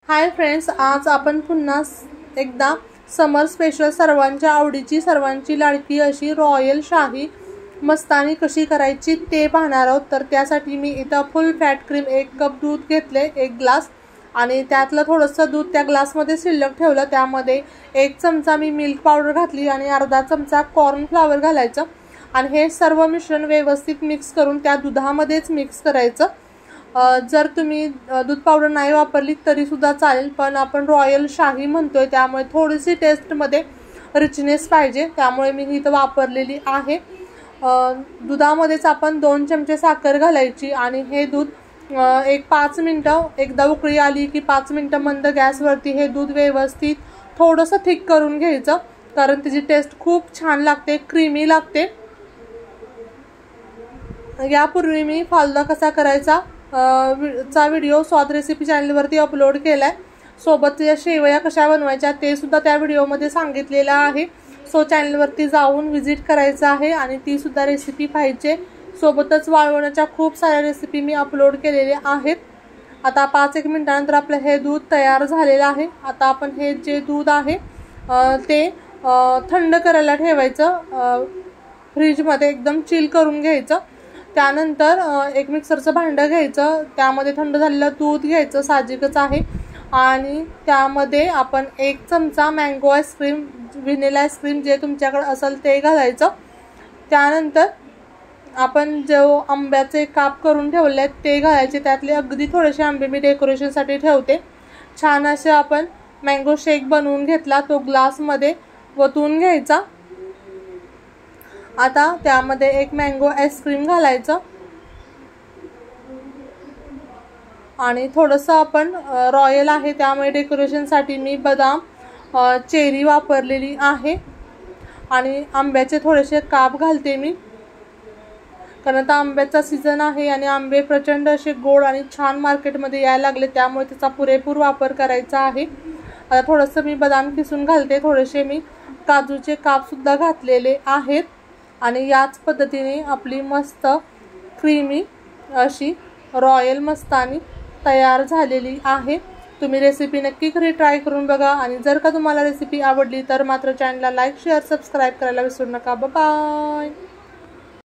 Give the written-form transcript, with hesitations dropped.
Hi friends, आज आपण पुन्हा एकदा समर स्पेशल सर्वांच्या आवडीची सर्वांची लाडकी अशी रॉयल शाही मस्तानी कशी करायची ते पाहणार आहोत। तर त्यासाठी मी इथं फुल फॅट क्रीम 1 कप दूध घेतले, 1 ग्लास, आणि त्यातलं थोडंसं दूध त्या ग्लासमध्ये शिल्लक ठेवलं। त्यामध्ये 1 चमचा मी मिल्क पावडर घातली आणि अर्धा चमचा कॉर्न फ्लावर घालायचं आणि हे सर्व मिश्रण व्यवस्थित मिक्स करून त्या दुधामध्येच मिक्स करायचं। जर तुम्ही दूध पावडर नाही वापरली तरी सुद्धा चालेल, पण आपण रॉयल शाही म्हणतोय त्यामुळे थोडीशी टेस्टमध्ये रिचनेस पाहिजे, त्यामुळे मी इथं वापरलेली आहे। दुधामध्येच आपण 2 चमचे साखर घालायची आणि हे दूध 5 मिनिटं एकदा उकळी आली की 5 मिनिटं मंद गॅसवरती हे दूध व्यवस्थित थोडंसं थिक करून घ्यायचं, कारण त्याची टेस्ट खूप छान लागते, क्रीमी लागते। यापूर्वी मी फालुदा कसा करायचा चा व्हिडिओ स्वाद रेसिपी चॅनलवरती अपलोड केलाय। सोबत या शेवया कशा बनवायच्या ते सुद्धा त्या व्हिडिओमध्ये सांगितलेलं आहे। सो चॅनलवरती जाऊन व्हिजिट करायचं आहे आणि ती सुद्धा रेसिपी पाहिजे। सोबतच वाळवण्याच्या खूप साऱ्या रेसिपी मी अपलोड केलेल्या आहेत। आता 5-1 मिनिटानंतर आपलं हे दूध तयार झालेलं आहे। आता आपण हे जे दूध आहे ते थंड करायला ठेवायचं, फ्रीजमध्ये एकदम चिल करून घ्यायचं। त्यानंतर एक मिक्सरचं भांडं घ्यायचं, त्यामध्ये थंड झालेलं दूध घ्यायचं, साहजिकच आहे, आणि त्यामध्ये आपण 1 चमचा मँगो आईस्क्रीम, व्हॅनिला आईस्क्रीम जे तुमच्याकडे असेल ते घालायचं। त्यानंतर आपण जो आंब्याचे काप करून ठेवले आहेत ते घालायचे, त्यातले अगदी थोडेसे आंबे मी डेकोरेशनसाठी ठेवते। छान असे आपण मँगो शेक बनवून घेतला, तो ग्लासमध्ये ओतून घ्यायचा। आता त्यामध्ये 1 मँगो आईस्क्रीम घालायचं आणि थोडंसं आपण रॉयल आहे त्यामुळे डेकोरेशनसाठी मी बदाम, चेरी वापरलेली आहे आणि आंब्याचे थोडेसे काप घालते मी, कारण आता आंब्याचा सीझन आहे आणि आंबे प्रचंड असे गोड आणि छान मार्केटमध्ये यायला लागले, त्यामुळे त्याचा पुरेपूर वापर करायचा आहे। आता थोडंसं मी बदाम किसून घालते, थोडेसे मी काजूचे कापसुद्धा घातलेले आहेत आणि याच पद्धतीने आपली मस्त क्रीमी अशी रॉयल मस्तानी तयार झालेली आहे। तुम्ही रेसिपी नक्की घरी ट्राय करून बघा आणि जर का तुम्हाला रेसिपी आवडली तर मात्र चॅनलला लाईक, शेअर, सबस्क्राईब करायला विसरू नका। Bye bye.